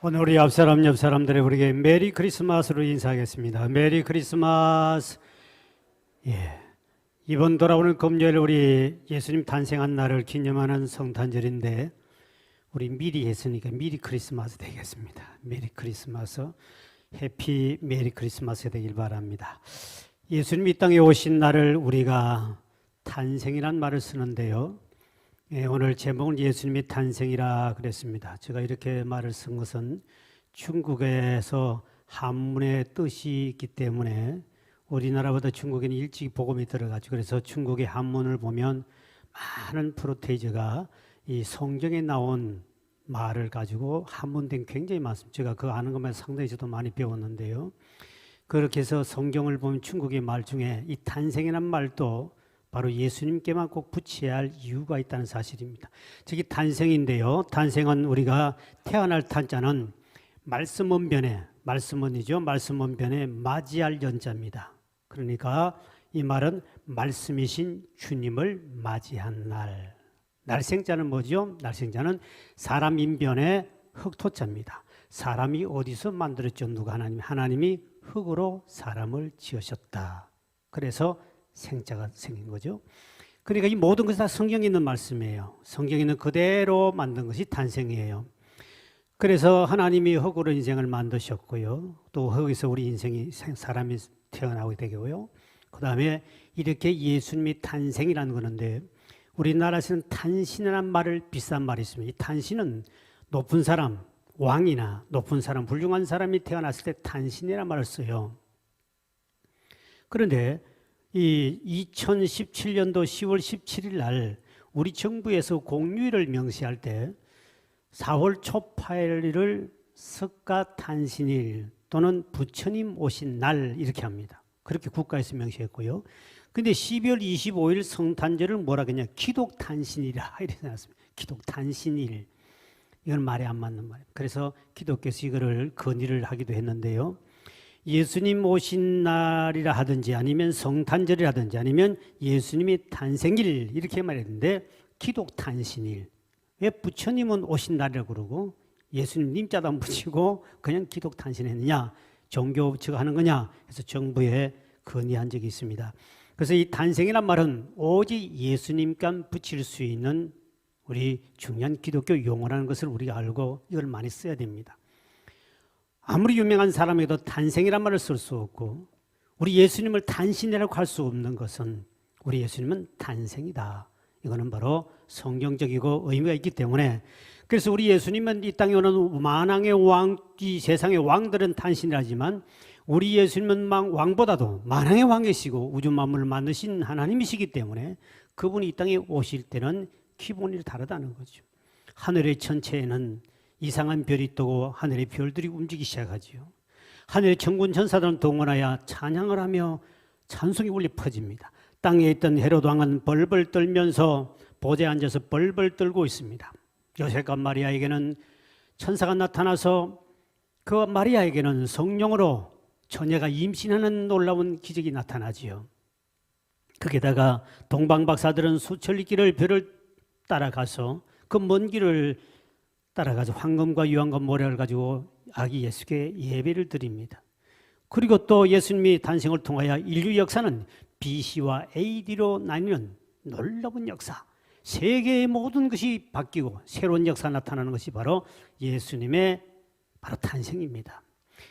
오늘 우리 앞사람 옆 사람들의 우리에게 메리 크리스마스로 인사하겠습니다. 메리 크리스마스. 예. 이번 돌아오는 금요일 우리 예수님 탄생한 날을 기념하는 성탄절인데 우리 미리 했으니까 미리 크리스마스 되겠습니다. 메리 크리스마스. 해피 메리 크리스마스 되길 바랍니다. 예수님이 이 땅에 오신 날을 우리가 탄생이란 말을 쓰는데요. 예, 오늘 제목은 예수님의 탄생이라 그랬습니다. 제가 이렇게 말을 쓴 것은 중국에서 한문의 뜻이 있기 때문에 우리나라보다 중국에는 일찍 복음이 들어가죠. 그래서 중국의 한문을 보면 많은 프로테이저가 이 성경에 나온 말을 가지고 한문된 굉장히 많습니다. 제가 그거 아는 것만 상당히 저도 많이 배웠는데요. 그렇게 해서 성경을 보면 중국의 말 중에 이 탄생이라는 말도 바로 예수님께만 꼭 붙여야 할 이유가 있다는 사실입니다. 저기 탄생인데요. 탄생은 우리가 태어날 탄자는 말씀원변에, 말씀원이죠. 말씀원변에 맞이할 연자입니다. 그러니까 이 말은 말씀이신 주님을 맞이한 날. 날생자는 뭐죠? 날생자는 사람 인변의 흙토자입니다. 사람이 어디서 만들었죠? 누가 하나님이 흙으로 사람을 지으셨다. 그래서 생자가 생긴 거죠. 그러니까 이 모든 것이 다 성경에 있는 말씀이에요. 성경에 있는 그대로 만든 것이 탄생이에요. 그래서 하나님이 흙으로 인생을 만드셨고요. 또 흙에서 우리 인생이 사람이 태어나게 되고요. 그 다음에 이렇게 예수님이 탄생이라는 거는데 우리나라에서는 탄신이라는 말을 비싼 말이 있습니다. 이 탄신은 높은 사람, 왕이나 높은 사람, 훌륭한 사람이 태어났을 때 탄신이라는 말을 써요. 그런데 이 2017년도 10월 17일 날 우리 정부에서 공휴일을 명시할 때 4월 초 8일을 석가탄신일 또는 부처님 오신 날 이렇게 합니다. 그렇게 국가에서 명시했고요. 근데 12월 25일 성탄절을 뭐라 그러냐? 기독탄신이라 이렇게 해놨습니다. 기독탄신일. 이건 말이 안 맞는 말이에요. 그래서 기독교에서 이거를 건의를 하기도 했는데요. 예수님 오신 날이라 하든지 아니면 성탄절이라든지 아니면 예수님이 탄생일 이렇게 말했는데 기독탄신일. 왜 부처님은 오신 날이라고 그러고 예수님 님자도 안 붙이고 그냥 기독탄신했느냐? 종교업체가 하는 거냐? 그래서 정부에 건의한 적이 있습니다. 그래서 이 탄생이란 말은 오직 예수님께 붙일 수 있는 우리 중요한 기독교 용어라는 것을 우리가 알고 이걸 많이 써야 됩니다. 아무리 유명한 사람에게도 탄생이란 말을 쓸 수 없고 우리 예수님을 탄신이라고 할 수 없는 것은 우리 예수님은 탄생이다. 이거는 바로 성경적이고 의미가 있기 때문에 그래서 우리 예수님은 이 땅에 오는 만왕의 왕, 이 세상의 왕들은 탄신이라지만 우리 예수님은 왕보다도 만왕의 왕이시고 우주 만물을 만드신 하나님이시기 때문에 그분이 이 땅에 오실 때는 기본이 다르다는 거죠. 하늘의 천체에는 이상한 별이 뜨고 하늘의 별들이 움직이기 시작하지요. 하늘의 천군 천사들은 동원하여 찬양을 하며 찬송이 울려 퍼집니다. 땅에 있던 헤롯 왕은 벌벌 떨면서 보좌에 앉아서 벌벌 떨고 있습니다. 요셉과 마리아에게는 천사가 나타나서 그 마리아에게는 성령으로 처녀가 임신하는 놀라운 기적이 나타나지요. 거기다가 동방박사들은 수천리 길을 별을 따라가서 그 먼 길을 따라가서 황금과 유황과 모래를 가지고 아기 예수께 예배를 드립니다. 그리고 또 예수님이 탄생을 통하여 인류 역사는 BC와 AD로 나뉘는 놀라운 역사, 세계의 모든 것이 바뀌고 새로운 역사가 나타나는 것이 바로 예수님의 바로 탄생입니다.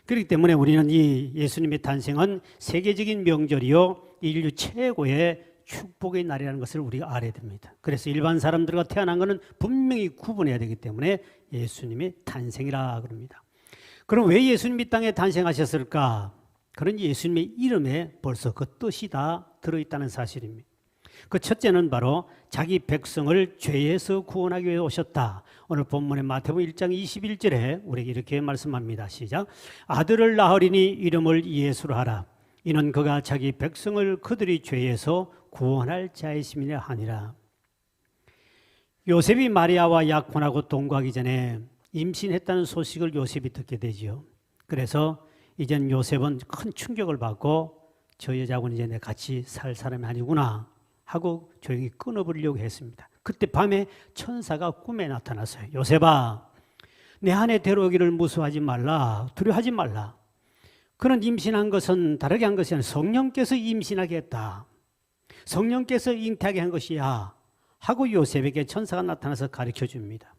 그렇기 때문에 우리는 이 예수님의 탄생은 세계적인 명절이요 인류 최고의 축복의 날이라는 것을 우리가 알아야 됩니다. 그래서 일반 사람들과 태어난 것은 분명히 구분해야 되기 때문에 예수님의 탄생이라 그럽니다. 그럼 왜 예수님이 땅에 탄생하셨을까? 그런 예수님의 이름에 벌써 그 뜻이 다 들어있다는 사실입니다. 그 첫째는 바로 자기 백성을 죄에서 구원하기 위해 오셨다. 오늘 본문의 마태복음 1장 21절에 우리에게 이렇게 말씀합니다. 시작. 아들을 낳으리니 이름을 예수로 하라. 이는 그가 자기 백성을 그들이 죄에서 구원할 자이심이라 하니라. 요셉이 마리아와 약혼하고 동거하기 전에 임신했다는 소식을 요셉이 듣게 되지요. 그래서 이젠 요셉은 큰 충격을 받고 저 여자하고는 이제 내 같이 살 사람이 아니구나 하고 조용히 끊어버리려고 했습니다. 그때 밤에 천사가 꿈에 나타났어요. 요셉아, 내 안에 들어오기를 무서워하지 말라, 두려워하지 말라. 그는 임신한 것은 다르게 한 것이 아니라 성령께서 임신하게 했다. 성령께서 잉태하게 한 것이야 하고 요셉에게 천사가 나타나서 가르쳐 줍니다.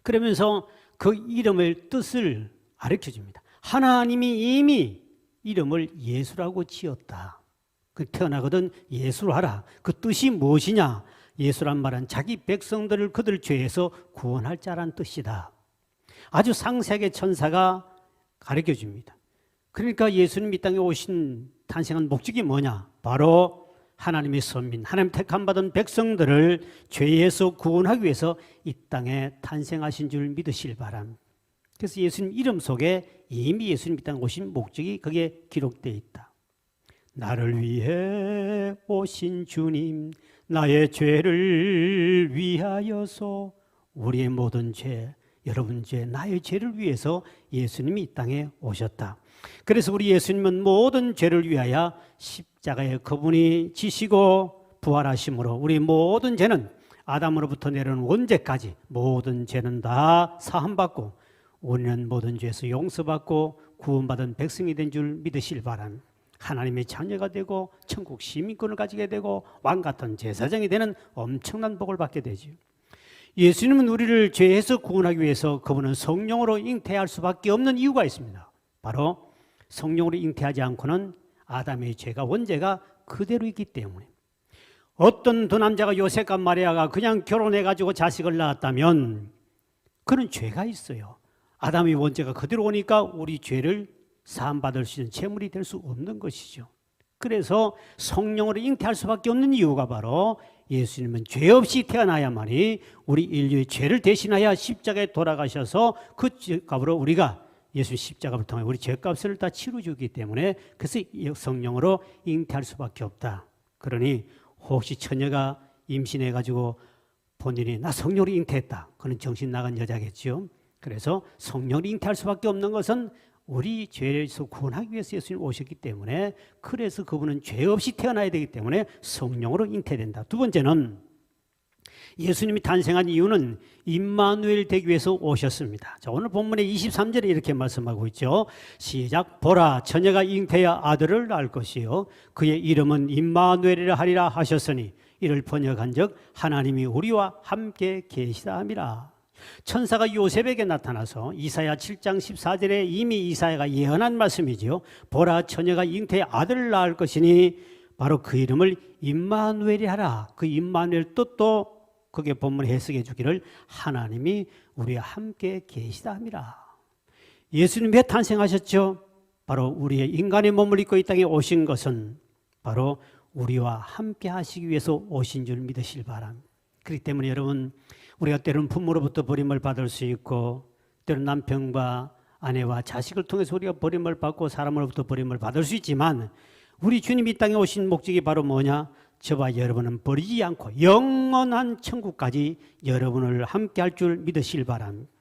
그러면서 그 이름의 뜻을 가르쳐 줍니다. 하나님이 이미 이름을 예수라고 지었다. 그 태어나거든 예수로 하라. 그 뜻이 무엇이냐? 예수란 말은 자기 백성들을 그들 죄에서 구원할 자란 뜻이다. 아주 상세하게 천사가 가르쳐 줍니다. 그러니까 예수님 이 땅에 오신 탄생한 목적이 뭐냐? 바로 하나님의 선민, 하나님 택함 받은 백성들을 죄에서 구원하기 위해서 이 땅에 탄생하신 줄 믿으실 바랍니다. 그래서 예수님 이름 속에 이미 예수님 이 땅에 오신 목적이 거기에 기록되어 있다. 나를 위해 오신 주님, 나의 죄를 위하여서, 우리의 모든 죄, 여러분 죄, 나의 죄를 위해서 예수님이 이 땅에 오셨다. 그래서 우리 예수님은 모든 죄를 위하여 십자가에 그분이 지시고 부활하심으로 우리 모든 죄는 아담으로부터 내려온 원죄까지 모든 죄는 다 사함받고 우리는 모든 죄에서 용서받고 구원받은 백성이 된 줄 믿으실 바랍니다. 하나님의 자녀가 되고 천국 시민권을 가지게 되고 왕같은 제사장이 되는 엄청난 복을 받게 되죠. 예수님은 우리를 죄에서 구원하기 위해서 그분은 성령으로 잉태할 수밖에 없는 이유가 있습니다. 바로 성령으로 잉태하지 않고는 아담의 죄가 원죄가 그대로 있기 때문에. 어떤 두 남자가 요셉과 마리아가 그냥 결혼해가지고 자식을 낳았다면 그는 죄가 있어요. 아담의 원죄가 그대로 오니까 우리 죄를 사함받을 수 있는 제물이 될 수 없는 것이죠. 그래서 성령으로 잉태할 수밖에 없는 이유가 바로 예수님은 죄 없이 태어나야만이 우리 인류의 죄를 대신하여 십자가에 돌아가셔서 그 죄값으로 우리가 예수 십자가를 통해 우리 죄값을 다 치러주기 때문에 그래서 성령으로 잉태할 수밖에 없다. 그러니 혹시 처녀가 임신해가지고 본인이 나 성령으로 잉태했다. 그는 정신 나간 여자겠죠. 그래서 성령으로 잉태할 수밖에 없는 것은 우리 죄에서 구원하기 위해서 예수님이 오셨기 때문에 그래서 그분은 죄 없이 태어나야 되기 때문에 성령으로 잉태된다. 두 번째는 예수님이 탄생한 이유는 임마누엘 되기 위해서 오셨습니다. 자, 오늘 본문의 23절에 이렇게 말씀하고 있죠. 시작. 보라, 처녀가 잉태하여 아들을 낳을 것이요 그의 이름은 임마누엘이라 하리라 하셨으니 이를 번역한즉 하나님이 우리와 함께 계시다 함이라. 천사가 요셉에게 나타나서 이사야 7장 14절에 이미 이사야가 예언한 말씀이죠. 보라, 처녀가 잉태하여 아들을 낳을 것이니 바로 그 이름을 임마누엘이 하라. 그 임마누엘 뜻도 그게 본문 해석해 주기를 하나님이 우리와 함께 계시다 함이라. 예수님 왜 탄생하셨죠? 바로 우리의 인간의 몸을 입고 이 땅에 오신 것은 바로 우리와 함께 하시기 위해서 오신 줄 믿으실 바랍니다. 그렇기 때문에 여러분, 우리가 때로는 부모로부터 버림을 받을 수 있고 때로는 남편과 아내와 자식을 통해서 우리가 버림을 받고 사람으로부터 버림을 받을 수 있지만 우리 주님이 이 땅에 오신 목적이 바로 뭐냐? 저와 여러분은 버리지 않고 영원한 천국까지 여러분을 함께 할 줄 믿으실 바랍니다.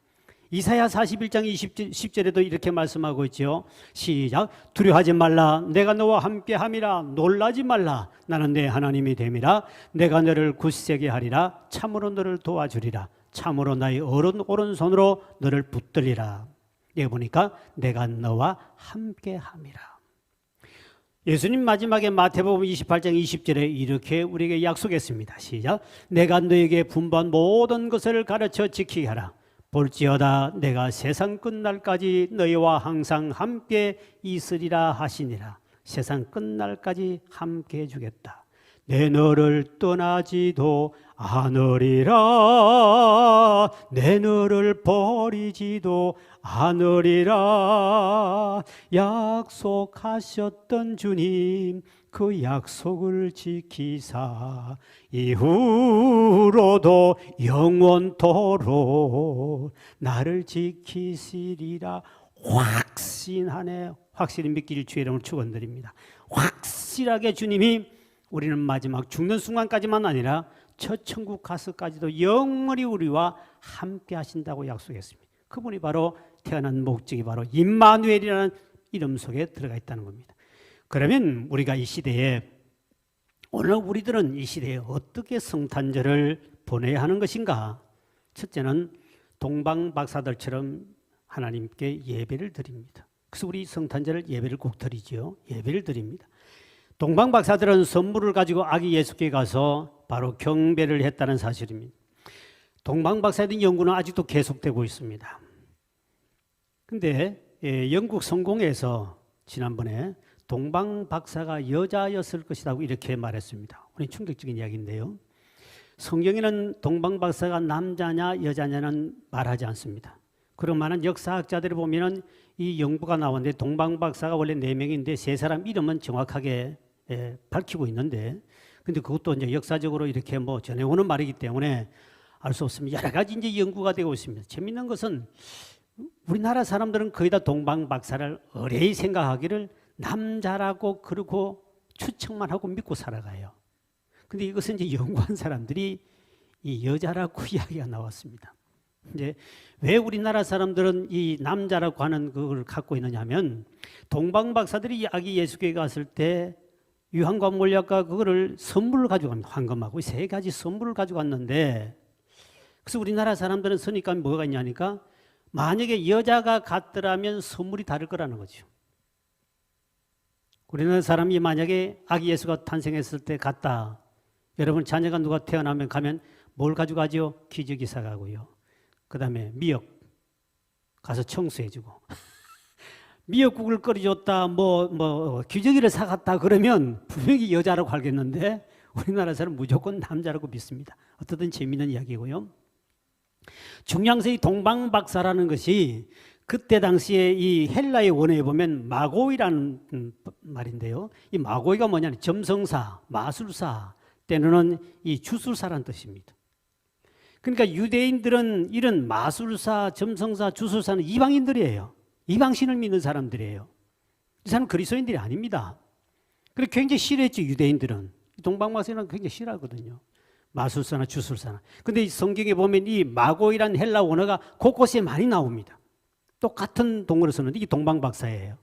이사야 41장 10절에도 이렇게 말씀하고 있죠. 시작. 두려워하지 말라. 내가 너와 함께 함이라. 놀라지 말라. 나는 내 하나님이 됨이라. 내가 너를 굳세게 하리라. 참으로 너를 도와주리라. 참으로 나의 오른손으로 너를 붙들리라. 여기 보니까 내가 너와 함께 함이라. 예수님 마지막에 마태복음 28장 20절에 이렇게 우리에게 약속했습니다. 시작. 내가 너에게 분부한 모든 것을 가르쳐 지키게 하라. 볼지어다 내가 세상 끝날까지 너희와 항상 함께 있으리라 하시니라. 세상 끝날까지 함께 해주겠다. 내 너를 떠나지도 않으리라. 내 너를 버리지도 않으리라. 약속하셨던 주님 그 약속을 지키사 이후로도 영원토록 나를 지키시리라. 확신하네. 확실히 믿기를 주의 이름으로 축원드립니다. 확실하게 주님이 우리는 마지막 죽는 순간까지만 아니라 첫 천국 가서까지도 영원히 우리와 함께 하신다고 약속했습니다. 그분이 바로 태어난 목적이 바로 임마누엘이라는 이름 속에 들어가 있다는 겁니다. 그러면 우리가 이 시대에 오늘 우리들은 이 시대에 어떻게 성탄절을 보내야 하는 것인가? 첫째는 동방 박사들처럼 하나님께 예배를 드립니다. 그래서 우리 성탄절 예배를 꼭 드리지요. 예배를 드립니다. 동방 박사들은 선물을 가지고 아기 예수께 가서 바로 경배를 했다는 사실입니다. 동방 박사에 대한 연구는 아직도 계속되고 있습니다. 근데 영국 성공에서 지난번에 동방 박사가 여자였을 것이라고 이렇게 말했습니다. 우리 충격적인 이야기인데요. 성경에는 동방 박사가 남자냐 여자냐는 말하지 않습니다. 그런 많은 역사학자들을 보면은 이 연구가 나오는데 동방 박사가 원래 4명인데 3사람 이름은 정확하게 밝히고 있는데, 근데 그것도 이제 역사적으로 이렇게 뭐 전해오는 말이기 때문에 알 수 없습니다. 여러 가지 이제 연구가 되고 있습니다. 재밌는 것은 우리나라 사람들은 거의 다 동방 박사를 어레이 생각하기를 남자라고 그러고 추측만 하고 믿고 살아가요. 근데 이것은 이제 연구한 사람들이 이 여자라고 이야기가 나왔습니다. 이제 왜 우리나라 사람들은 이 남자라고 하는 그걸 갖고 있느냐 하면, 동방 박사들이 아기 예수께 갔을 때 유황과 몰약과 그거를 선물을 가지고 갑니다. 황금하고 3가지 선물을 가지고 왔는데, 그래서 우리나라 사람들은 선입관이 뭐가 있냐니까, 만약에 여자가 갔더라면 선물이 다를 거라는 거죠. 우리나라 사람이 만약에 아기 예수가 탄생했을 때 갔다, 여러분 자녀가 누가 태어나면 가면 뭘 가지고 가죠? 기저귀 사가고요. 그 다음에 미역 가서 청소해주고 미역국을 끓여줬다, 기저귀를 사갔다 그러면 분명히 여자라고 알겠는데, 우리나라 사람은 무조건 남자라고 믿습니다. 어떻든 재미있는 이야기고요. 중요한 것은 이 동방 박사라는 것이 그때 당시에 이 헬라의 원어에 보면 마고이라는 말인데요. 이 마고이가 뭐냐면 점성사, 마술사, 때로는 이 주술사라는 뜻입니다. 그러니까 유대인들은 이런 마술사, 점성사, 주술사는 이방인들이에요. 이방신을 믿는 사람들이에요. 이 사람은 그리스도인들이 아닙니다. 그래서 굉장히 싫어했죠, 유대인들은. 동방박사는 굉장히 싫어하거든요. 마술사나 주술사나. 근데 이 성경에 보면 이 마고이란 헬라 원어가 곳곳에 많이 나옵니다. 똑같은 동어로 쓰는데 이게 동방박사예요.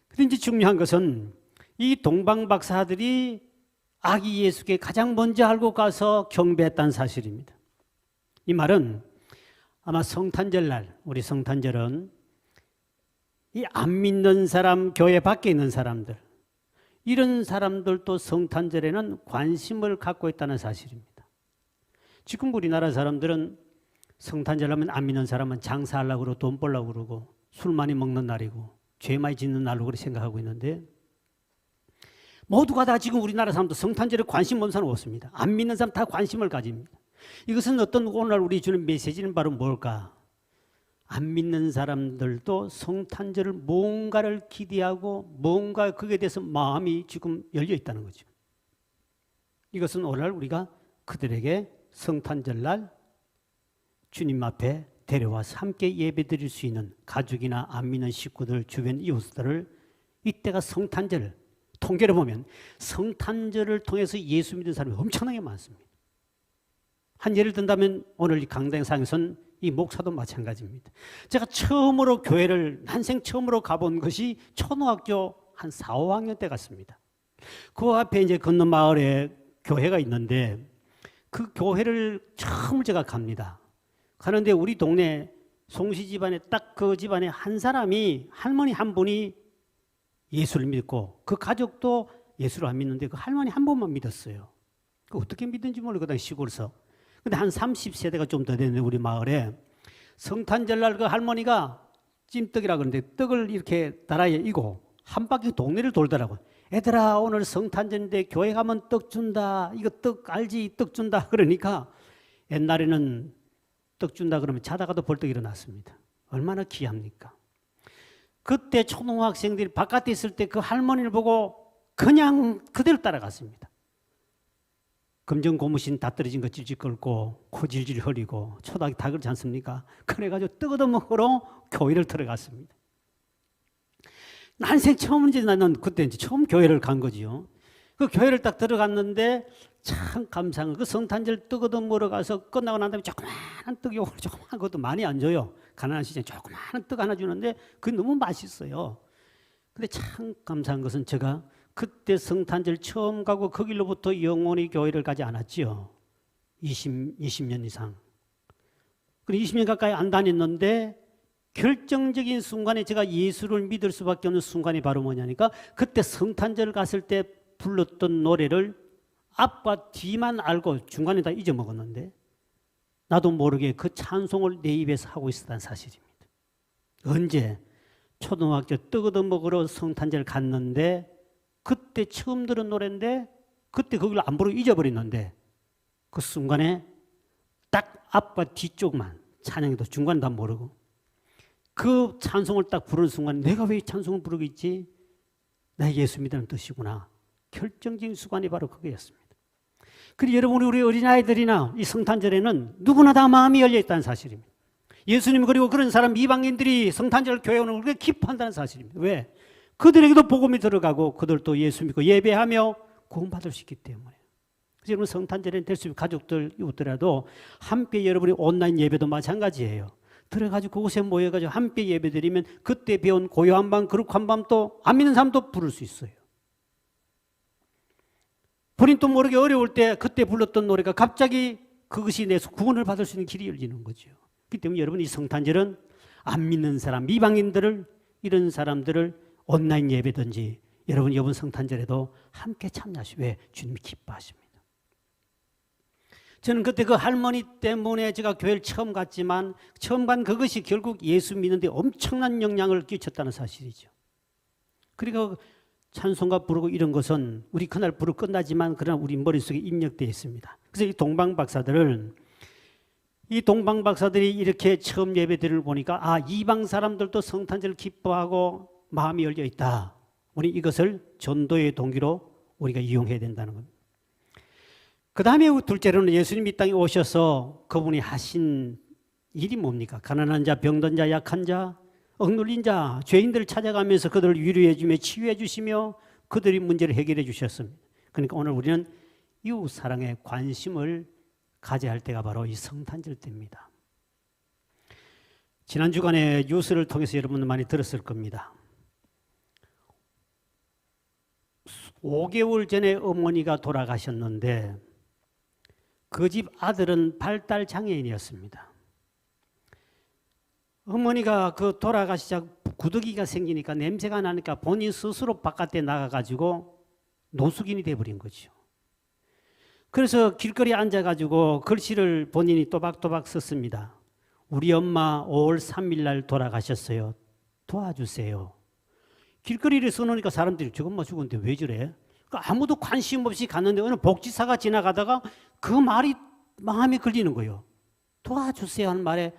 근데 이제 중요한 것은 이 동방박사들이 아기 예수께 가장 먼저 알고 가서 경배했다는 사실입니다. 이 말은 아마 성탄절 날, 우리 성탄절은 이 안 믿는 사람, 교회 밖에 있는 사람들, 이런 사람들도 성탄절에는 관심을 갖고 있다는 사실입니다. 지금 우리나라 사람들은 성탄절 하면 안 믿는 사람은 장사하려고 그러고 돈 벌려고 그러고 술 많이 먹는 날이고 죄 많이 짓는 날로 그렇게 생각하고 있는데, 모두가 다 지금 우리나라 사람도 성탄절에 관심 없는 사람 없습니다. 안 믿는 사람 다 관심을 가집니다. 이것은 어떤 오늘 우리 주는 메시지는 바로 뭘까? 안 믿는 사람들도 성탄절을 뭔가를 기대하고 뭔가 그에 대해서 마음이 지금 열려 있다는 거죠. 이것은 오늘 우리가 그들에게 성탄절날 주님 앞에 데려와서 함께 예배드릴 수 있는 가족이나 안 믿는 식구들, 주변 이웃들을, 이때가 성탄절, 통계를 보면 성탄절을 통해서 예수 믿는 사람이 엄청나게 많습니다. 한 예를 든다면 오늘 이 강당상에서는 이 목사도 마찬가지입니다. 제가 처음으로 교회를 난생 처음으로 가본 것이 초등학교 한 4, 5학년 때 갔습니다. 그 앞에 이제 건너 마을에 교회가 있는데 그 교회를 처음 제가 갑니다. 가는데 우리 동네 송씨 집안에 딱 그 집안에 한 사람이, 할머니 한 분이 예수를 믿고 그 가족도 예수를 안 믿는데 그 할머니 한 분만 믿었어요. 그 어떻게 믿는지 모르거든, 시골에서. 근데 한 30세대가 좀 더 됐는데 우리 마을에 성탄절날 그 할머니가 찜떡이라 그러는데 떡을 이렇게 다라이에 이고 한 바퀴 동네를 돌더라고요. 애들아, 오늘 성탄절인데 교회 가면 떡 준다. 이거 떡 알지? 떡 준다. 그러니까 옛날에는 떡 준다 그러면 자다가도 벌떡 일어났습니다. 얼마나 귀합니까? 그때 초등학생들이 바깥에 있을 때 그 할머니를 보고 그냥 그대로 따라갔습니다. 금전 고무신 다 떨어진 거 질질 끓고 코 질질 흘리고 초등학교 다 그렇지 않습니까? 그래가지고 떡 얻어먹으러 교회를 들어갔습니다. 난생 처음인지 나는 그때 이제 처음 교회를 간 거지요. 그 교회를 딱 들어갔는데 참 감사한 그 성탄절 떡 얻어먹으러 가서 끝나고 난 다음에 조그마한 떡이 오늘 조그마한 것도 많이 안 줘요. 가난한 시장에 조그마한 떡 하나 주는데 그게 너무 맛있어요. 근데 참 감사한 것은 제가 그때 성탄절 처음 가고 그 길로부터 영원히 교회를 가지 않았지요. 20년 이상. 그리고 20년 가까이 안 다녔는데 결정적인 순간에 제가 예수를 믿을 수밖에 없는 순간이 바로 뭐냐니까 그때 성탄절 갔을 때 불렀던 노래를 앞과 뒤만 알고 중간에 다 잊어먹었는데 나도 모르게 그 찬송을 내 입에서 하고 있었다는 사실입니다. 언제? 초등학교 떡 먹으러 성탄절 갔는데 그때 처음 들은 노래인데 그때 그걸 안 부르고 잊어버렸는데 그 순간에 딱 앞과 뒤쪽만 찬양해도 중간에 다 모르고 그 찬송을 딱 부르는 순간 내가 왜 이 찬송을 부르고 있지? 나 예수 믿는 뜻이구나. 결정적인 순간이 바로 그거였습니다. 그리고 여러분 우리 어린아이들이나 이 성탄절에는 누구나 다 마음이 열려있다는 사실입니다. 예수님 그리고 그런 사람 이방인들이 성탄절 교회 오는 걸 그렇게 기뻐한다는 사실입니다. 왜? 그들에게도 복음이 들어가고 그들도 예수 믿고 예배하며 구원받을 수 있기 때문에. 그래서 여러분 성탄절에는 될 수 있는 가족들 이웃들라도 함께 여러분이 온라인 예배도 마찬가지예요. 들어가지고 그곳에 모여가지고 함께 예배드리면 그때 배운 고요한 밤 거룩한 밤 또 안 믿는 사람도 부를 수 있어요. 본인 또 모르게 어려울 때 그때 불렀던 노래가 갑자기 그것이 내서 구원을 받을 수 있는 길이 열리는 거죠. 그렇기 때문에 여러분 이 성탄절은 안 믿는 사람, 이방인들을 이런 사람들을 온라인 예배든지 여러분 이번 성탄절에도 함께 참여하시고 왜? 주님이 기뻐하십니다. 저는 그때 그 할머니 때문에 제가 교회를 처음 갔지만 처음 간 그것이 결국 예수 믿는데 엄청난 영향을 끼쳤다는 사실이죠. 그리고 찬송가 부르고 이런 것은 우리 그날 부르고 끝나지만 그러나 우리 머릿속에 입력되어 있습니다. 그래서 이 동방박사들이 이렇게 처음 예배들을 보니까 이방 사람들도 성탄절을 기뻐하고 마음이 열려 있다. 우리 이것을 전도의 동기로 우리가 이용해야 된다는 겁니다. 그 다음에 둘째로는 예수님이 이 땅에 오셔서 그분이 하신 일이 뭡니까? 가난한 자, 병든 자, 약한 자, 억눌린 자, 죄인들을 찾아가면서 그들을 위로해 주며 치유해 주시며 그들의 문제를 해결해 주셨습니다. 그러니까 오늘 우리는 이웃 사랑에 관심을 가져야 할 때가 바로 이 성탄절 때입니다. 지난 주간에 뉴스를 통해서 여러분들 많이 들었을 겁니다. 5개월 전에 어머니가 돌아가셨는데 그 집 아들은 발달 장애인이었습니다. 어머니가 그 돌아가시자 구더기가 생기니까 냄새가 나니까 본인 스스로 바깥에 나가가지고 노숙인이 돼버린 거죠. 그래서 길거리에 앉아가지고 글씨를 본인이 또박또박 썼습니다. 우리 엄마 5월 3일 날 돌아가셨어요. 도와주세요. 길거리를 써놓으니까 사람들이 저건 뭐 죽었는데 왜 저래? 아무도 관심 없이 갔는데 어느 복지사가 지나가다가 그 말이 마음에 걸리는 거예요. 도와주세요 하는 말에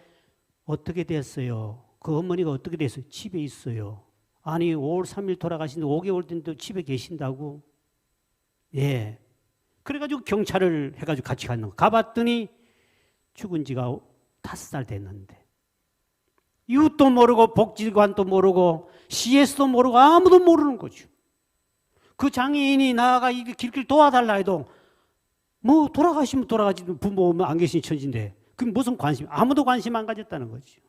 어떻게 됐어요? 그 어머니가 어떻게 됐어요? 집에 있어요. 아니 5월 3일 돌아가신데 5개월 된데 집에 계신다고? 예. 그래가지고 경찰을 해가지고 같이 가는 거. 가봤더니 죽은 지가 5살 됐는데 이웃도 모르고 복지관도 모르고 CS도 모르고 아무도 모르는 거죠. 그 장애인이 나아가 이 길길 도와달라 해도 뭐 돌아가시면 돌아가지 부모 안 계신 천지인데 그게 무슨 관심? 아무도 관심 안 가졌다는 거죠.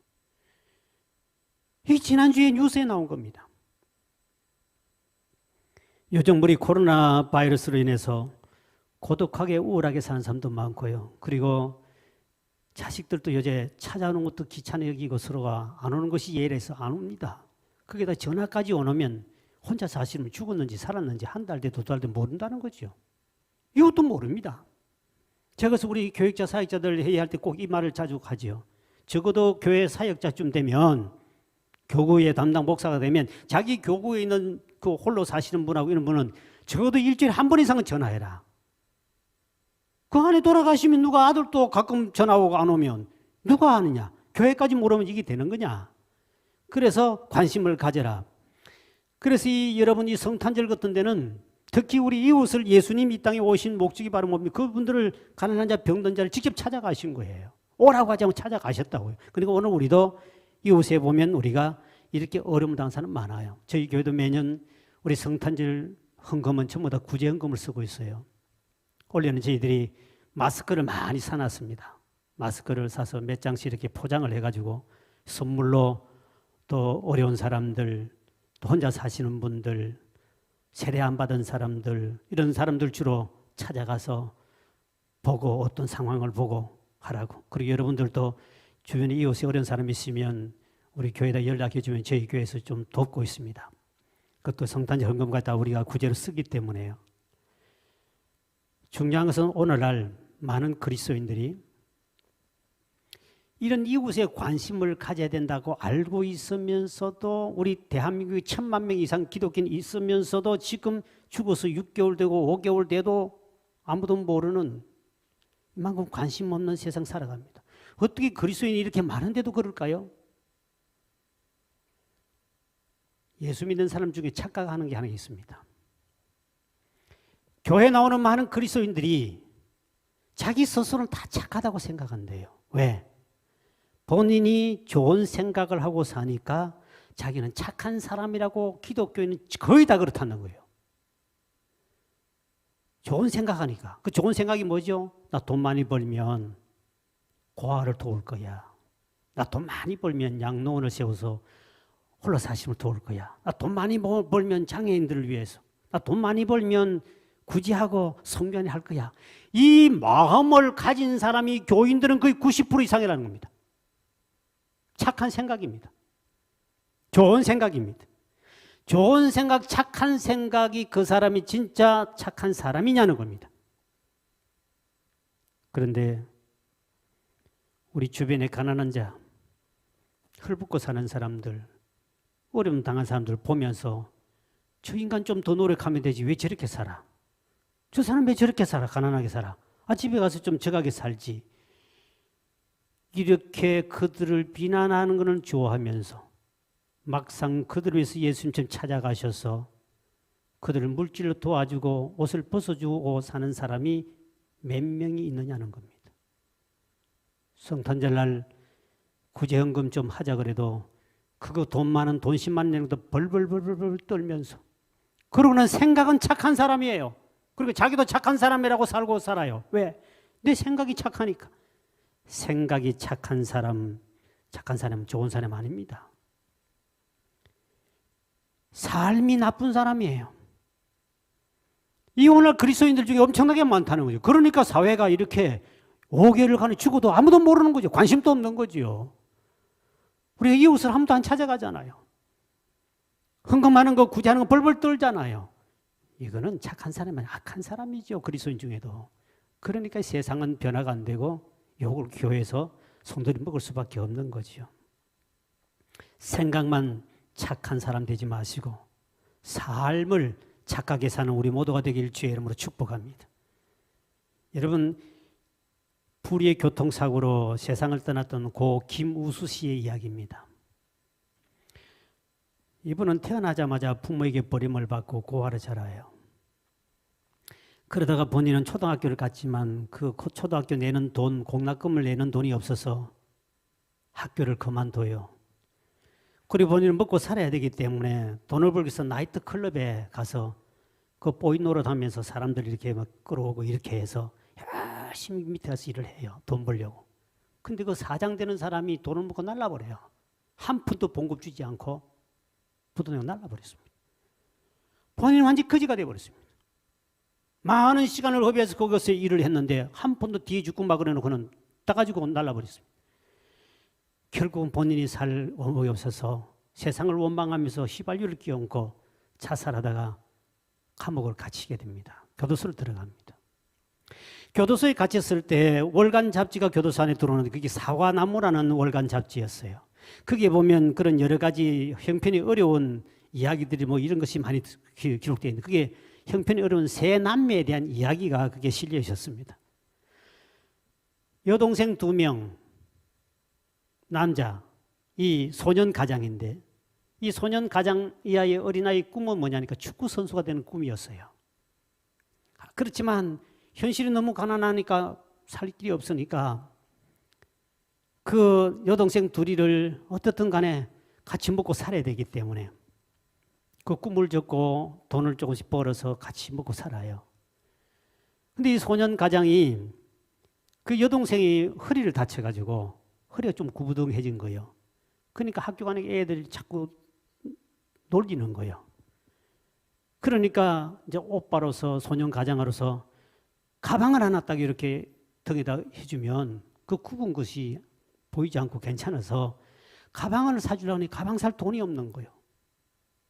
이 지난주에 뉴스에 나온 겁니다. 요즘 우리 코로나 바이러스로 인해서 고독하게 우울하게 사는 사람도 많고요. 그리고 자식들도 요새 찾아오는 것도 귀찮아 여기고 서로가 안 오는 것이 예라서 안 옵니다. 거기다 전화까지 오면 혼자 사시면 죽었는지 살았는지 한 달 돼, 두 달 돼 모른다는 거죠. 이것도 모릅니다. 제가 그래서 우리 교육자, 사역자들 회의할 때 꼭 이 말을 자주 하죠. 적어도 교회 사역자쯤 되면 교구의 담당 목사가 되면 자기 교구에 있는 그 홀로 사시는 분하고 이런 분은 적어도 일주일에 한 번 이상은 전화해라. 그 안에 돌아가시면 누가 아들도 가끔 전화 오고 안 오면 누가 아느냐? 교회까지 모르면 이게 되는 거냐? 그래서 관심을 가져라. 그래서 여러분 이 성탄절 같은 데는 특히 우리 이웃을 예수님 이 땅에 오신 목적이 바로 뭡니까? 그분들을 가난한 자, 병든 자를 직접 찾아가신 거예요. 오라고 하지 않고 찾아가셨다고요. 그러니까 오늘 우리도 이웃에 보면 우리가 이렇게 어려움 당하는 사람 많아요. 저희 교회도 매년 우리 성탄절 헌금은 전부 다 구제 헌금을 쓰고 있어요. 올해는 저희들이 마스크를 많이 사놨습니다. 마스크를 사서 몇 장씩 이렇게 포장을 해가지고 선물로 또 어려운 사람들, 또 혼자 사시는 분들, 세례 안 받은 사람들, 이런 사람들 주로 찾아가서 보고 어떤 상황을 보고 하라고. 그리고 여러분들도 주변에 이웃에 어려운 사람이 있으면 우리 교회에다 연락해 주면 저희 교회에서 좀 돕고 있습니다. 그것도 성탄절 헌금 갖다 우리가 구제로 쓰기 때문에요. 중요한 것은 오늘날 많은 그리스도인들이 이런 이웃에 관심을 가져야 된다고 알고 있으면서도 우리 대한민국에 1,000만 명 이상 기독교인이 있으면서도 지금 죽어서 6개월 되고 5개월 돼도 아무도 모르는 이만큼 관심 없는 세상 살아갑니다. 어떻게 그리스도인이 이렇게 많은데도 그럴까요? 예수 믿는 사람 중에 착각하는 게 하나 있습니다. 교회 나오는 많은 그리스도인들이 자기 스스로는 다 착하다고 생각한대요. 왜? 본인이 좋은 생각을 하고 사니까 자기는 착한 사람이라고 기독교인은 거의 다 그렇다는 거예요. 좋은 생각하니까. 그 좋은 생각이 뭐죠? 나 돈 많이 벌면 고아를 도울 거야. 나 돈 많이 벌면 양로원을 세워서 홀로 사심을 도울 거야. 나 돈 많이 벌면 장애인들을 위해서. 나 돈 많이 벌면 구제하고 성교하니 할 거야. 이 마음을 가진 사람이 교인들은 거의 90% 이상이라는 겁니다. 착한 생각입니다. 좋은 생각입니다. 좋은 생각, 착한 생각이 그 사람이 진짜 착한 사람이냐는 겁니다. 그런데 우리 주변에 가난한 자, 헐벗고 사는 사람들, 어려움 당한 사람들 보면서 저 인간 좀 더 노력하면 되지 왜 저렇게 살아? 저 사람 왜 저렇게 살아? 가난하게 살아? 집에 가서 좀 저가게 살지. 이렇게 그들을 비난하는 것을 좋아하면서 막상 그들을 위해서 예수님처럼 찾아가셔서 그들을 물질로 도와주고 옷을 벗어주고 사는 사람이 몇 명이 있느냐는 겁니다. 성탄절날 구제헌금 좀 하자 그래도 그거 돈 많은 돈 10만 내는도 벌벌벌벌 떨면서 그러고는 생각은 착한 사람이에요. 그리고 자기도 착한 사람이라고 살고 살아요. 왜? 내 생각이 착하니까. 생각이 착한 사람은 좋은 사람 아닙니다. 삶이 나쁜 사람이에요. 이 오늘 그리스도인들 중에 엄청나게 많다는 거죠. 그러니까 사회가 이렇게 5개월 간에 죽어도 아무도 모르는 거죠. 관심도 없는 거죠. 우리가 이웃을 한 번도 안 찾아가잖아요. 헌금하는 거 구제하는 거 벌벌 떨잖아요. 이거는 착한 사람이 아니라 악한 사람이죠. 그리스도인 중에도. 그러니까 세상은 변화가 안 되고 욕을 교회에서 성도들이 먹을 수밖에 없는 거죠. 생각만 착한 사람 되지 마시고 삶을 착하게 사는 우리 모두가 되길 주의 이름으로 축복합니다. 여러분, 불의의 교통사고로 세상을 떠났던 고 김우수 씨의 이야기입니다. 이분은 태어나자마자 부모에게 버림을 받고 고아를 자라요. 그러다가 본인은 초등학교를 갔지만 그 초등학교 내는 돈, 공납금을 내는 돈이 없어서 학교를 그만둬요. 그리고 본인은 먹고 살아야 되기 때문에 돈을 벌기 위해서 나이트 클럽에 가서 그 뽀이 노릇하면서 사람들이 이렇게 막 끌어오고 이렇게 해서 열심히 밑에 가서 일을 해요. 돈 벌려고. 근데 그 사장 되는 사람이 돈을 먹고 날라버려요. 한 푼도 봉급 주지 않고 부도내고 날라버렸습니다. 본인은 완전히 거지가 되어버렸습니다. 많은 시간을 허비해서 거기서 일을 했는데 한 푼도 뒤에 죽고 막 그래놓고는 따가지고 날라버렸습니다. 결국은 본인이 살 의욕이 없어서 세상을 원망하면서 휘발유를 끼얹고 자살하다가 감옥을 갇히게 됩니다. 교도소를 들어갑니다. 교도소에 갇혔을 때 월간 잡지가 교도소 안에 들어오는데 그게 사과나무라는 월간 잡지였어요. 거기에 보면 그런 여러 가지 형편이 어려운 이야기들이 뭐 이런 것이 많이 기록되어 있는데 그게 형편이 어려운 세 남매에 대한 이야기가 그게 실려 있었습니다. 여동생 2명, 남자, 이 소년 가장인데 이 소년 가장 이하의 어린아이 꿈은 뭐냐니까 축구 선수가 되는 꿈이었어요. 그렇지만 현실이 너무 가난하니까 살 길이 없으니까 그 여동생 둘이를 어떻든 간에 같이 먹고 살아야 되기 때문에 그 꿈을 졌고 돈을 조금씩 벌어서 같이 먹고 살아요. 근데 이 소년 가장이 그 여동생이 허리를 다쳐가지고 허리가 좀 구부둥해진 거예요. 그러니까 학교 가는 애들이 자꾸 놀리는 거예요. 그러니까 이제 오빠로서 소년 가장으로서 가방을 하나 딱 이렇게 등에다 해주면 그 굽은 것이 보이지 않고 괜찮아서 가방을 사주려고 하니 가방 살 돈이 없는 거예요.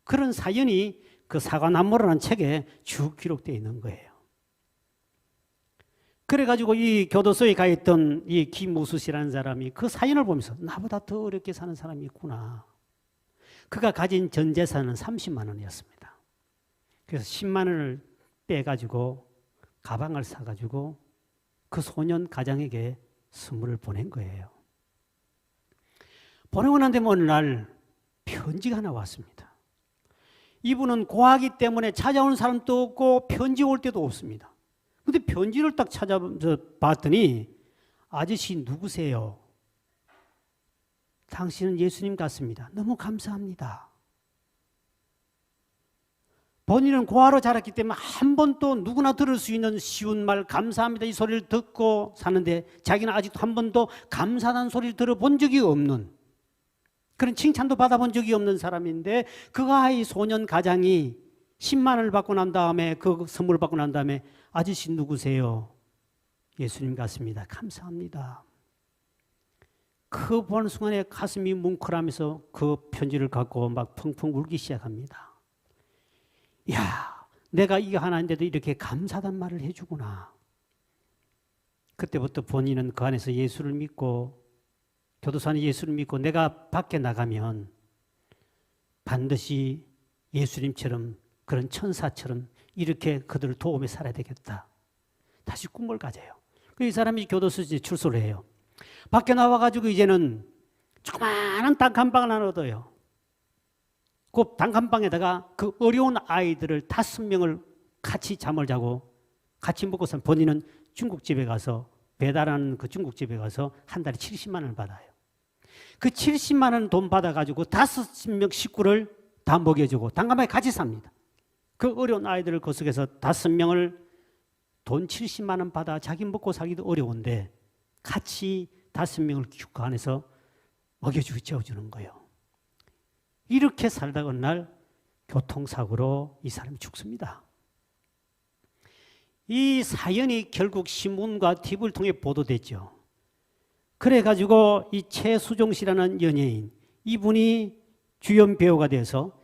그런 사연이 그 사과남모라는 책에 쭉 기록되어 있는 거예요. 그래가지고 이 교도소에 가 있던 이 김우수 씨라는 사람이 그 사연을 보면서 나보다 더 어렵게 사는 사람이 있구나. 그가 가진 전 재산은 30만 원이었습니다. 그래서 10만 원을 빼가지고 가방을 사가지고 그 소년 가장에게 선물을 보낸 거예요. 보내고 난 다음에 어느 날 편지가 하나 왔습니다. 이분은 고아기 때문에 찾아오는 사람도 없고 편지 올 때도 없습니다. 근데 편지를 딱 찾아봤더니 아저씨 누구세요? 당신은 예수님 같습니다. 너무 감사합니다. 본인은 고아로 자랐기 때문에 한 번도 누구나 들을 수 있는 쉬운 말 감사합니다 이 소리를 듣고 사는데 자기는 아직도 한 번도 감사하다는 소리를 들어본 적이 없는 그런 칭찬도 받아본 적이 없는 사람인데 그 아이 소년 가장이 10만 원을 받고 난 다음에 그 선물을 받고 난 다음에 아저씨 누구세요? 예수님 같습니다. 감사합니다. 그 보는 순간에 가슴이 뭉클하면서 그 편지를 갖고 막 펑펑 울기 시작합니다. 야, 내가 이거 하나인데도 이렇게 감사하단 말을 해주구나. 그때부터 본인은 그 안에서 예수를 믿고 교도소 안에 예수를 믿고 내가 밖에 나가면 반드시 예수님처럼 그런 천사처럼 이렇게 그들을 도우며 살아야 되겠다. 다시 꿈을 가져요. 이 사람이 교도소에 출소를 해요. 밖에 나와가지고 이제는 조그마한 단칸방을 하나 얻어요. 그 단칸방에다가 그 어려운 아이들을 5명을 같이 잠을 자고 같이 먹고 산 본인은 중국집에 가서 배달하는 그 중국집에 가서 한 달에 70만 원을 받아요. 그 70만 원 돈 받아가지고 5명 식구를 다 먹여주고 단칸방에 같이 sab니다. 그 어려운 아이들을 그 속에서 5명을 돈 70만 원 받아 자기 먹고 살기도 어려운데 같이 5명을 그 안에서 먹여주고 재워주는 거예요. 이렇게 살다가 어느 날 교통사고로 이 사람이 죽습니다. 이 사연이 결국 신문과 TV를 통해 보도됐죠. 그래가지고 이 최수종 씨라는 연예인 이분이 주연 배우가 돼서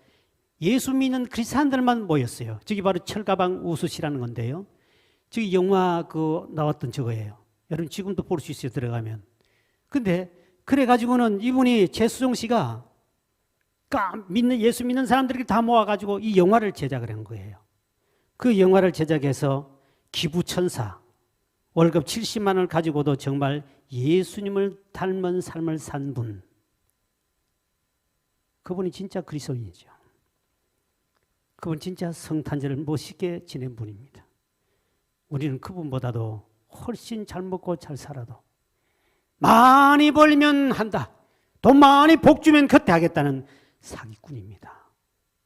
예수 믿는 크리스찬들만 모였어요. 저기 바로 철가방 우수 씨라는 건데요. 저기 영화 그 나왔던 저거예요. 여러분 지금도 볼 수 있어요. 들어가면. 근데 그래가지고는 이분이 최수종 씨가 예수 믿는 사람들이 다 모아가지고 이 영화를 제작을 한 거예요. 그 영화를 제작해서 기부천사 월급 70만 원을 가지고도 정말 예수님을 닮은 삶을 산 분. 그분이 진짜 그리스도인이죠. 그분 진짜 성탄절을 멋있게 지낸 분입니다. 우리는 그분보다도 훨씬 잘 먹고 잘 살아도 많이 벌면 한다. 돈 많이 복 주면 그때 하겠다는 사기꾼입니다.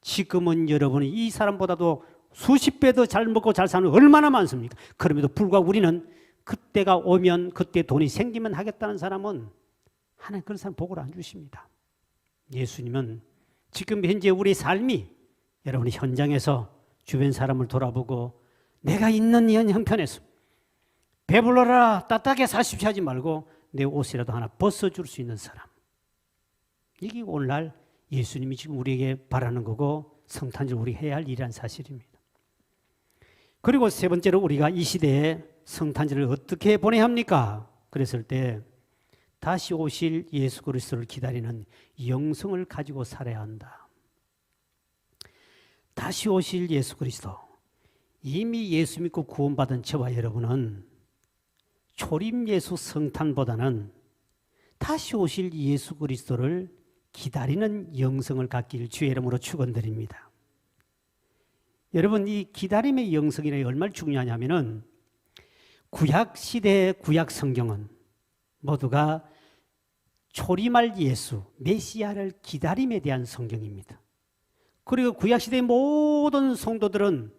지금은 여러분이 이 사람보다도 수십 배 더 잘 먹고 잘 사는 얼마나 많습니까? 그럼에도 불구하고 우리는 그때가 오면 그때 돈이 생기면 하겠다는 사람은 하나님 그런 사람 복을 안 주십니다. 예수님은 지금 현재 우리 삶이 여러분이 현장에서 주변 사람을 돌아보고 내가 있는 이 형편에서 배불러라 따뜻하게 사십시오 하지 말고 내 옷이라도 하나 벗어줄 수 있는 사람. 이게 오늘날 예수님이 지금 우리에게 바라는 거고 성탄절 우리 해야 할 일이란 사실입니다. 그리고 세 번째로 우리가 이 시대에 성탄절을 어떻게 보내야 합니까? 그랬을 때 다시 오실 예수 그리스도를 기다리는 영성을 가지고 살아야 한다. 다시 오실 예수 그리스도. 이미 예수 믿고 구원받은 저와 여러분은 초림 예수 성탄보다는 다시 오실 예수 그리스도를 기다리는 영성을 갖기를 주의 이름으로 축원드립니다. 여러분 이 기다림의 영성이라는 게 얼마나 중요하냐면은 구약 시대의 구약 성경은 모두가 초림할 예수 메시아를 기다림에 대한 성경입니다. 그리고 구약 시대의 모든 성도들은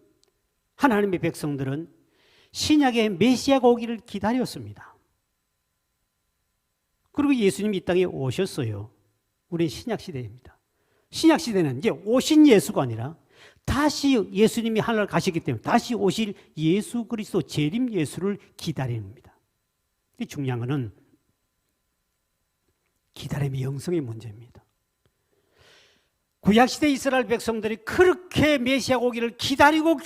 하나님의 백성들은 신약의 메시아가 오기를 기다렸습니다. 그리고 예수님이 이 땅에 오셨어요. 우리는 신약 시대입니다. 신약 시대는 이제 오신 예수가 아니라 다시 예수님이 하늘을 가시기 때문에 다시 오실 예수 그리스도 재림 예수를 기다립니다. 중요한 것은 기다림의 영성의 문제입니다. 구약시대 이스라엘 백성들이 그렇게 메시아 오기를 기다리고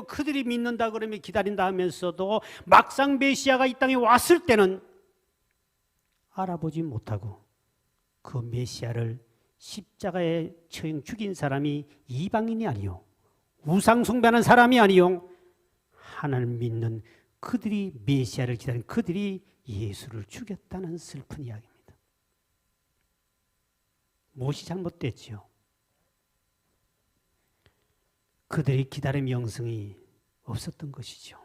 그들이 믿는다 그러면 기다린다 하면서도 막상 메시아가 이 땅에 왔을 때는 알아보지 못하고 그 메시아를 십자가에 처형 죽인 사람이 이방인이 아니요, 우상 숭배하는 사람이 아니요, 하나님 믿는 그들이 메시아를 기다린 그들이 예수를 죽였다는 슬픈 이야기입니다. 무엇이 잘못됐지요? 그들의 기다림 영성이 없었던 것이죠.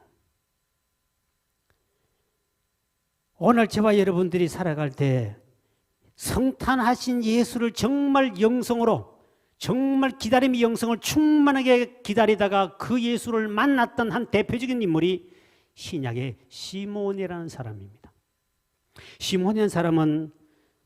오늘 저와 여러분들이 살아갈 때 성탄하신 예수를 정말 영성으로, 정말 기다림의 영성을 충만하게 기다리다가 그 예수를 만났던 한 대표적인 인물이 신약의 시몬이라는 사람입니다. 시몬이라는 사람은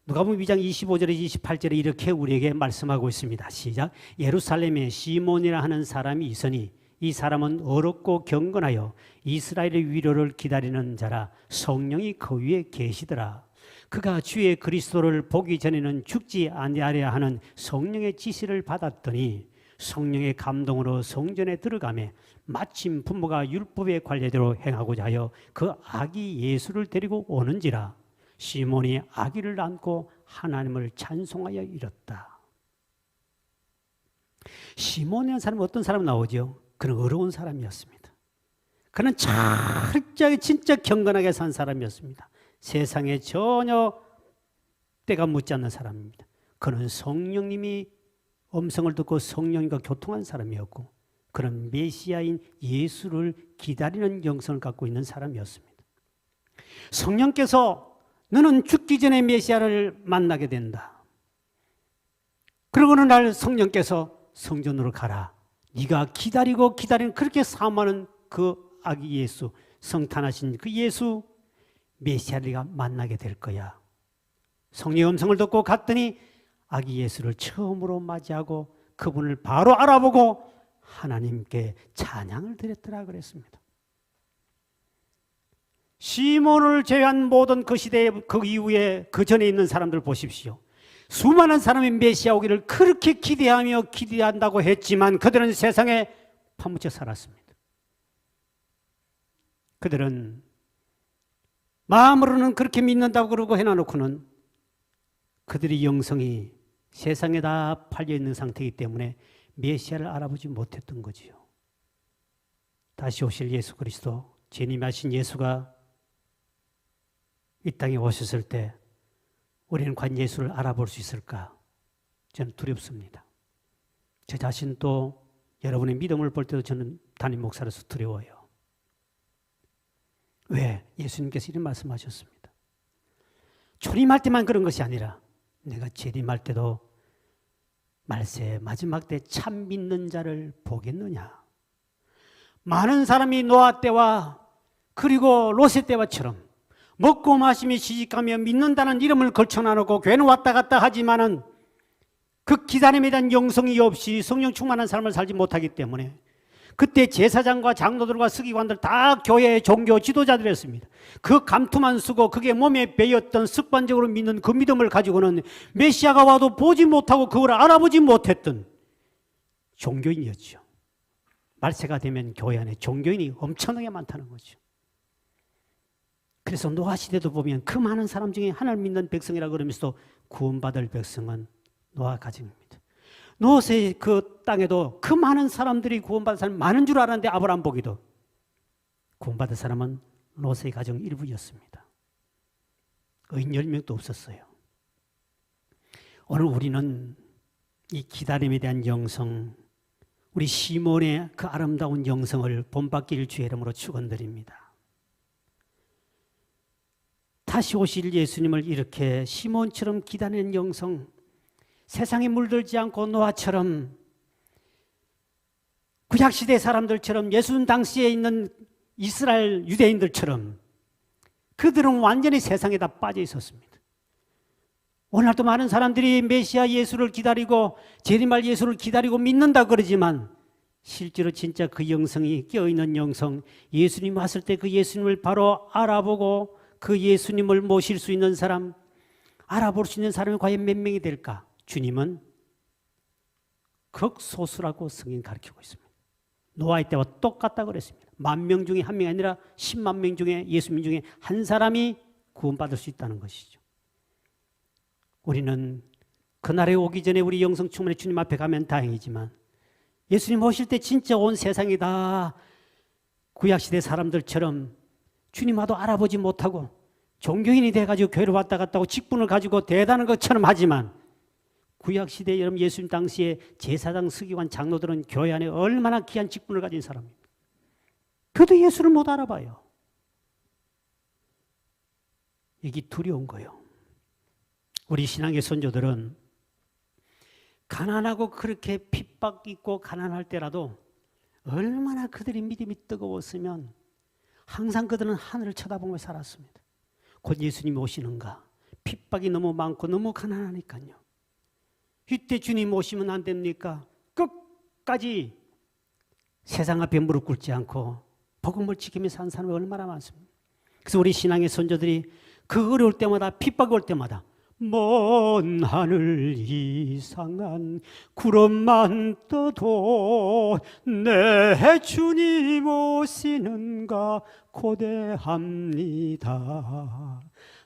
누가복음 2장 25절에 28절에 이렇게 우리에게 말씀하고 있습니다. 시작. 예루살렘에 시몬이라 하는 사람이 있으니 이 사람은 어렵고 경건하여 이스라엘의 위로를 기다리는 자라. 성령이 그 위에 계시더라. 그가 주의 그리스도를 보기 전에는 죽지 아니하려 하는 성령의 지시를 받았더니 성령의 감동으로 성전에 들어가매 마침 부모가 율법의 관례대로 행하고자 하여 그 아기 예수를 데리고 오는지라. 시몬이 아기를 안고 하나님을 찬송하여 이뤘다. 시몬이라는 사람은 어떤 사람 나오죠? 그는 어려운 사람이었습니다. 그는 철저하게 진짜 경건하게 산 사람이었습니다. 세상에 전혀 때가 묻지 않는 사람입니다. 그는 성령님이 음성을 듣고 성령과 교통한 사람이었고 그는 메시아인 예수를 기다리는 영성을 갖고 있는 사람이었습니다. 성령께서 너는 죽기 전에 메시아를 만나게 된다. 그러고 어느 날 성령께서 성전으로 가라. 네가 기다리는 그렇게 사모하는 그 아기 예수, 성탄하신 그 예수 메시아를 네가 만나게 될 거야. 성령의 음성을 듣고 갔더니 아기 예수를 처음으로 맞이하고 그분을 바로 알아보고 하나님께 찬양을 드렸더라 그랬습니다. 시몬을 제외한 모든 그 시대에 그 이후에 그 전에 있는 사람들 보십시오. 수많은 사람이 메시아 오기를 그렇게 기대한다고 했지만 그들은 세상에 파묻혀 살았습니다. 그들은 마음으로는 그렇게 믿는다고 그러고 해놔놓고는 그들의 영성이 세상에 다 팔려있는 상태이기 때문에 메시아를 알아보지 못했던 거지요. 다시 오실 예수 그리스도, 재림하신 예수가 이 땅에 오셨을 때 우리는 과연 예수를 알아볼 수 있을까? 저는 두렵습니다. 저 자신도 여러분의 믿음을 볼 때도 저는 담임 목사로서 두려워요. 왜? 예수님께서 이런 말씀하셨습니다. 초림할 때만 그런 것이 아니라 내가 재림할 때도 말세 마지막 때 참 믿는 자를 보겠느냐. 많은 사람이 노아 때와 그리고 롯의 때와처럼 먹고 마시며 시집가며 믿는다는 이름을 걸쳐놔놓고 교회는 왔다 갔다 하지만은 그 기다림에 대한 영성이 없이 성령 충만한 삶을 살지 못하기 때문에 그때 제사장과 장로들과 서기관들 다 교회의 종교 지도자들이었습니다. 그 감투만 쓰고 그게 몸에 배였던 습관적으로 믿는 그 믿음을 가지고는 메시아가 와도 보지 못하고 그걸 알아보지 못했던 종교인이었죠. 말세가 되면 교회 안에 종교인이 엄청나게 많다는 거죠. 그래서 노아 시대도 보면 그 많은 사람 중에 하나님 믿는 백성이라 그러면서도 구원받을 백성은 노아 가정입니다. 롯의 그 땅에도 그 많은 사람들이 구원받은 사람이 많은 줄 알았는데 아브라함 보기도 구원받은 사람은 롯의 가정 일부였습니다. 의인 10명도 없었어요. 오늘 우리는 이 기다림에 대한 영성, 우리 시몬의 그 아름다운 영성을 본받기를 주의 이름으로 축원드립니다. 다시 오실 예수님을 이렇게 시몬처럼 기다리는 영성, 세상에 물들지 않고 노아처럼 구약시대 사람들처럼 예수님 당시에 있는 이스라엘 유대인들처럼 그들은 완전히 세상에 다 빠져 있었습니다. 오늘도 많은 사람들이 메시아 예수를 기다리고 재림할 예수를 기다리고 믿는다 그러지만 실제로 진짜 그 영성이 깨어있는 영성, 예수님 왔을 때 그 예수님을 바로 알아보고 그 예수님을 모실 수 있는 사람, 알아볼 수 있는 사람이 과연 몇 명이 될까? 주님은 극소수라고 성경 가르치고 있습니다. 노아의 때와 똑같다고 그랬습니다. 10,000명 중에 한 명이 아니라 10만 명 중에 예수님 중에 한 사람이 구원받을 수 있다는 것이죠. 우리는 그날에 오기 전에 우리 영성 충만의 주님 앞에 가면 다행이지만 예수님 오실 때 진짜 온 세상이 다 구약시대 사람들처럼 주님 와도 알아보지 못하고 종교인이 돼가지고 교회를 왔다 갔다 하고 직분을 가지고 대단한 것처럼 하지만 구약시대 여러분 예수님 당시에 제사장 서기관 장로들은 교회 안에 얼마나 귀한 직분을 가진 사람입니다. 그래도 예수를 못 알아봐요. 이게 두려운 거예요. 우리 신앙의 선조들은 가난하고 그렇게 핍박 있고 가난할 때라도 얼마나 그들의 믿음이 뜨거웠으면 항상 그들은 하늘을 쳐다보며 살았습니다. 곧 예수님이 오시는가? 핍박이 너무 많고 너무 가난하니까요. 이때 주님 오시면 안 됩니까? 끝까지 세상 앞에 무릎 꿇지 않고 복음을 지키며 산 사람이 얼마나 많습니까? 그래서 우리 신앙의 선조들이 그 어려울 때마다 핍박이 올 때마다 먼 하늘 이상한 구름만 떠도 내 주님 오시는가 고대합니다.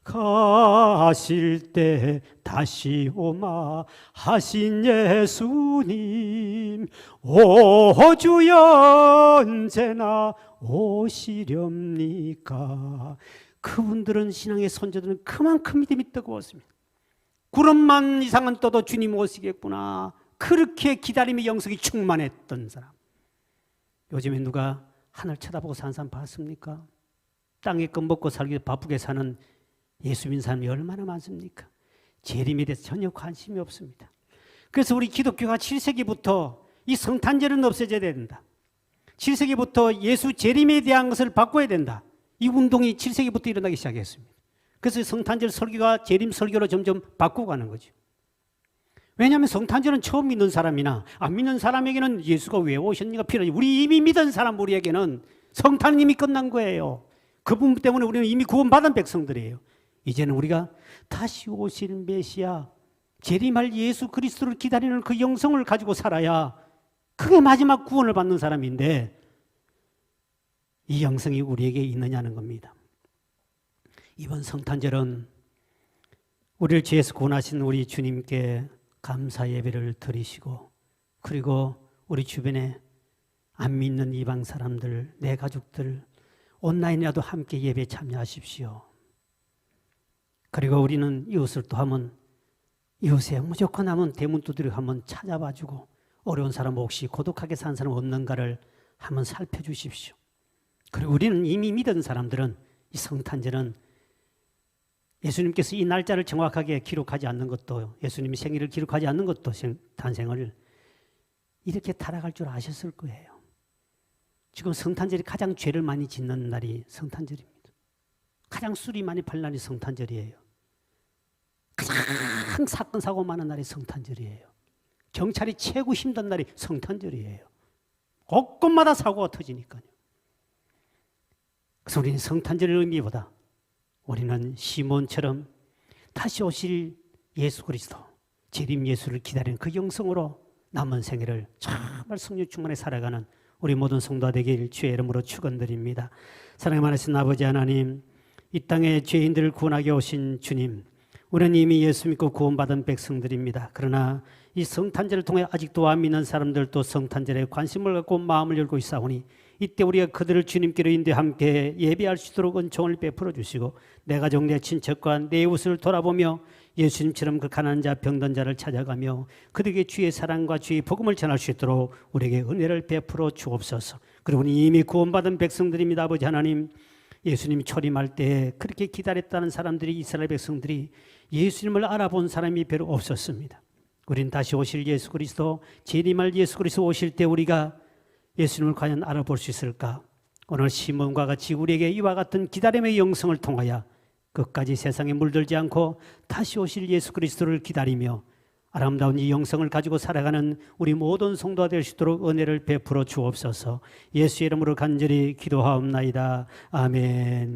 가실 때 다시 오마 하신 예수님 오주여 언제나 오시렵니까? 그분들은 신앙의 선조들은 그만큼 믿음이 뜨거웠습니다. 구름만 이상은 떠도 주님 오시겠구나. 그렇게 기다림의 영성이 충만했던 사람. 요즘에 누가 하늘 쳐다보고 사는 사람 봤습니까? 땅에 거 먹고 살기 바쁘게 사는 예수 믿는 사람이 얼마나 많습니까? 재림에 대해서 전혀 관심이 없습니다. 그래서 우리 기독교가 7세기부터 이 성탄절은 없어져야 된다. 7세기부터 예수 재림에 대한 것을 바꿔야 된다. 이 운동이 7세기부터 일어나기 시작했습니다. 그래서 성탄절 설교가 재림 설교로 점점 바꾸고 가는 거죠. 왜냐하면 성탄절은 처음 믿는 사람이나 안 믿는 사람에게는 예수가 왜 오셨는가 필요하지. 우리 이미 믿은 사람 우리에게는 성탄은 이미 끝난 거예요. 그분 때문에 우리는 이미 구원받은 백성들이에요. 이제는 우리가 다시 오실 메시아 재림할 예수 그리스도를 기다리는 그 영성을 가지고 살아야 그게 마지막 구원을 받는 사람인데 이 영성이 우리에게 있느냐는 겁니다. 이번 성탄절은 우리를 죄에서 구원하신 우리 주님께 감사 예배를 드리시고 그리고 우리 주변에 안 믿는 이방 사람들, 내 가족들 온라인이라도 함께 예배에 참여하십시오. 그리고 우리는 이웃을 또 하면 이웃에 무조건 하면 대문 두드리고 한번 찾아봐주고 어려운 사람 혹시 고독하게 사는 사람 없는가를 한번 살펴주십시오. 그리고 우리는 이미 믿은 사람들은 이 성탄절은 예수님께서 이 날짜를 정확하게 기록하지 않는 것도 예수님이 생일을 기록하지 않는 것도 탄생을 이렇게 타락할 줄 아셨을 거예요. 지금 성탄절이 가장 죄를 많이 짓는 날이 성탄절입니다. 가장 술이 많이 팔 날이 성탄절이에요. 가장 사건 사고 많은 날이 성탄절이에요. 경찰이 최고 힘든 날이 성탄절이에요. 곳곳마다 사고가 터지니까요. 그래서 우리는 성탄절의 의미보다 우리는 시몬처럼 다시 오실 예수 그리스도 재림 예수를 기다리는 그 영성으로 남은 생애를 정말 성령 충만히 살아가는 우리 모든 성도가 되길 주의 이름으로 축원드립니다. 사랑의 많으신 아버지 하나님, 이 땅에 죄인들을 구원하게 오신 주님, 우리는 이미 예수 믿고 구원받은 백성들입니다. 그러나 이 성탄절을 통해 아직도 안 믿는 사람들도 성탄절에 관심을 갖고 마음을 열고 있사오니 이때 우리가 그들을 주님께로 인도해 함께 예배할 수 있도록 은총을 베풀어 주시고 내 가족, 내 친척과 내 이웃을 돌아보며 예수님처럼 그 가난한 자, 병든 자를 찾아가며 그들에게 주의 사랑과 주의 복음을 전할 수 있도록 우리에게 은혜를 베풀어 주옵소서. 그리고 이미 구원받은 백성들입니다. 아버지 하나님, 예수님이 초림할 때 그렇게 기다렸다는 사람들이 이스라엘 백성들이 예수님을 알아본 사람이 별로 없었습니다. 우린 다시 오실 예수 그리스도, 재림할 예수 그리스도 오실 때 우리가 예수님을 과연 알아볼 수 있을까? 오늘 시몬과 같이 우리에게 이와 같은 기다림의 영성을 통하여 끝까지 세상에 물들지 않고 다시 오실 예수 그리스도를 기다리며 아름다운 이 영성을 가지고 살아가는 우리 모든 성도가 될 수 있도록 은혜를 베풀어 주옵소서. 예수의 이름으로 간절히 기도하옵나이다. 아멘.